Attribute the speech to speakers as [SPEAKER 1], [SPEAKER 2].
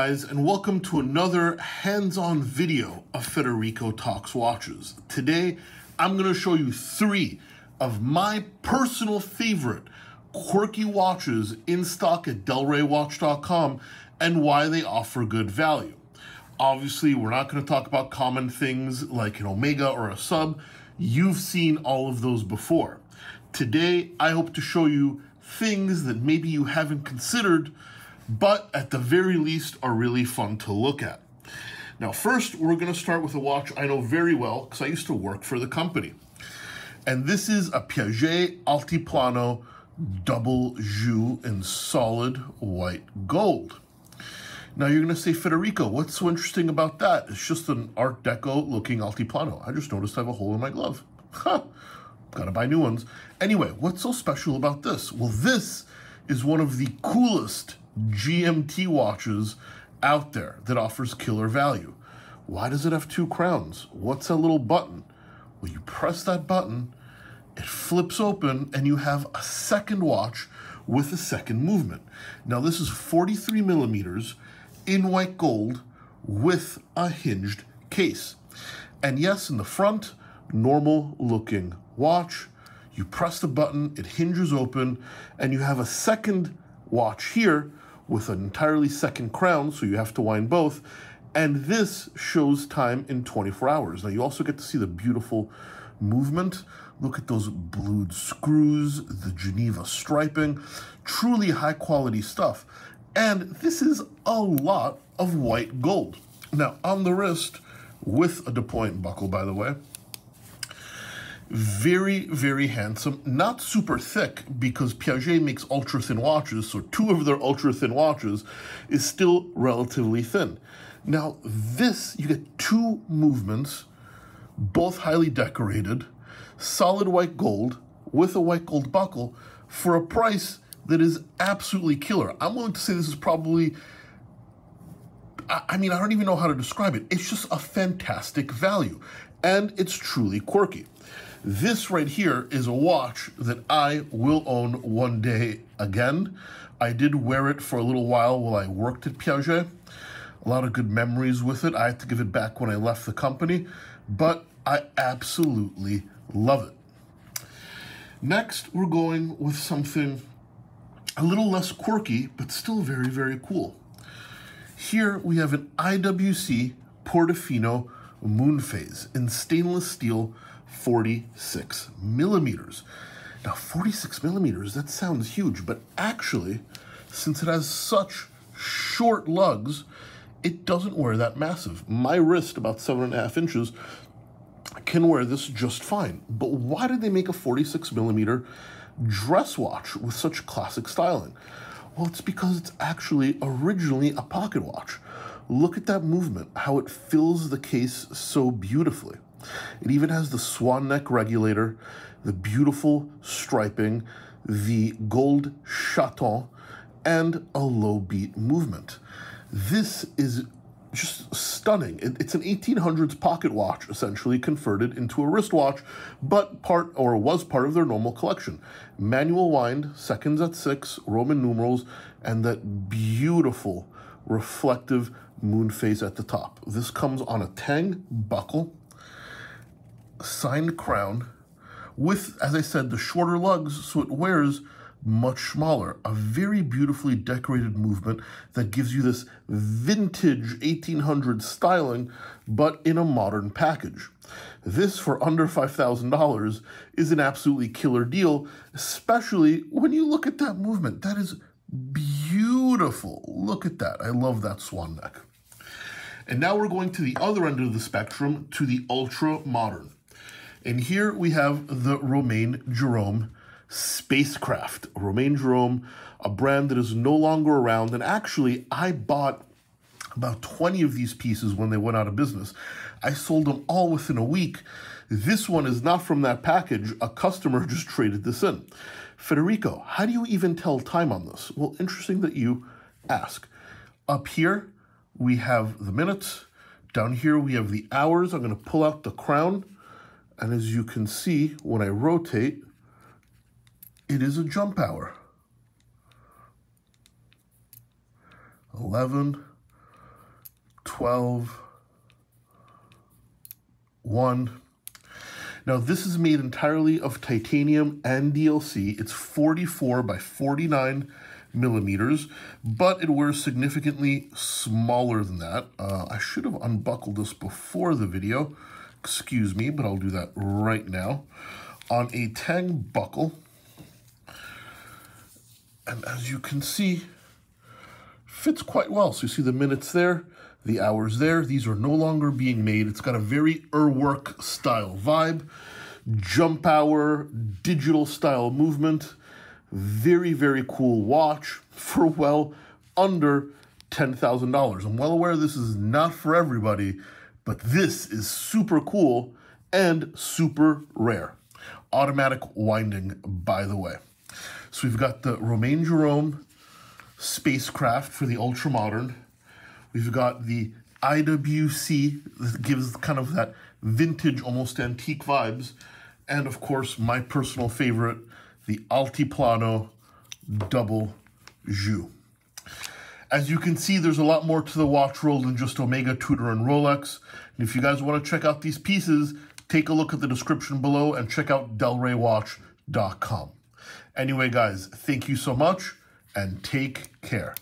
[SPEAKER 1] guys, and welcome to another hands-on video of Federico Talks Watches. Today, I'm going to show you 3 of my personal favorite quirky watches in stock at delraywatch.com and why they offer good value. Obviously, we're not going to talk about common things like an Omega or a Sub. You've seen all of those before. Today, I hope to show you things that maybe you haven't considered, but at the very least are really fun to look at. Now, first, we're going to start with a watch I know very well because I used to work for the company. And this is a Piaget Altiplano Double J in solid white gold. Now, you're going to say, Federico, what's so interesting about that? It's just an Art Deco looking Altiplano. I just noticed I have a hole in my glove. Ha! Gotta buy new ones. Anyway, what's so special about this? Well, this is one of the coolest GMT watches out there that offers killer value. Why does it have 2 crowns? What's that little button? Well, you press that button, it flips open, and you have a second watch with a second movement. Now, this is 43 millimeters in white gold with a hinged case. And yes, in the front, normal looking watch. You press the button, it hinges open, and you have a second watch here with an entirely second crown, so you have to wind both, and this shows time in 24 hours. Now, you also get to see the beautiful movement. Look at those blued screws, the Geneva striping, truly high-quality stuff. And this is a lot of white gold. Now, on the wrist, with a DuPont buckle, by the way, very, very handsome. Not super thick because Piaget makes ultra-thin watches, so 2 of their ultra-thin watches is still relatively thin. Now, this, you get 2 movements, both highly decorated, solid white gold with a white gold buckle for a price that is absolutely killer. I'm willing to say this is probably, I mean, I don't even know how to describe it. It's just a fantastic value, and it's truly quirky. This right here is a watch that I will own one day again. I did wear it for a little while I worked at Piaget. A lot of good memories with it. I had to give it back when I left the company, but I absolutely love it. Next, we're going with something a little less quirky, but still very, very cool. Here we have an IWC Pino Moonphase in stainless steel 46 millimeters. Now, 46 millimeters, that sounds huge, but actually, since it has such short lugs, it doesn't wear that massive. My wrist, about 7.5 inches, can wear this just fine. But why did they make a 46 millimeter dress watch with such classic styling? Well, it's because it's actually originally a pocket watch. Look at that movement, how it fills the case so beautifully. It even has the swan neck regulator, the beautiful striping, the gold chaton, and a low beat movement. This is just stunning. It's an 1800s pocket watch, essentially converted into a wristwatch, but was part of their normal collection. Manual wind, seconds at 6, Roman numerals, and that beautiful reflective moon face at the top. This comes on a Tang buckle, signed crown, with, as I said, the shorter lugs, so it wears much smaller. A very beautifully decorated movement that gives you this vintage 1800s styling, but in a modern package. This, for under $5,000, is an absolutely killer deal, especially when you look at that movement. That is beautiful. Look at that. I love that swan neck. And now we're going to the other end of the spectrum, to the ultra modern. And here we have the Romain Jerome Spacecraft. Romain Jerome, a brand that is no longer around. And actually, I bought about 20 of these pieces when they went out of business. I sold them all within a week. This one is not from that package. A customer just traded this in. Federico, how do you even tell time on this? Well, interesting that you ask. Up here, we have the minutes. Down here, we have the hours. I'm going to pull out the crown. And as you can see, when I rotate, it is a jump hour. 11, 12, 1. Now this is made entirely of titanium and DLC. It's 44 by 49 millimeters, but it wears significantly smaller than that. I should have unbuckled this before the video. Excuse me, but I'll do that right now. On a tang buckle. And as you can see, fits quite well. So you see the minutes there, the hours there. These are no longer being made. It's got a very Urwerk style vibe. Jump hour, digital style movement. Very, very cool watch for well under $10,000. I'm well aware this is not for everybody, but this is super cool and super rare. Automatic winding, by the way. So we've got the Romain Jerome spacecraft for the ultra modern. We've got the IWC that gives kind of that vintage, almost antique vibes. And of course, my personal favorite, the Altiplano Double J. As you can see, there's a lot more to the watch world than just Omega, Tudor, and Rolex. And if you guys want to check out these pieces, take a look at the description below and check out delraywatch.com. Anyway, guys, thank you so much and take care.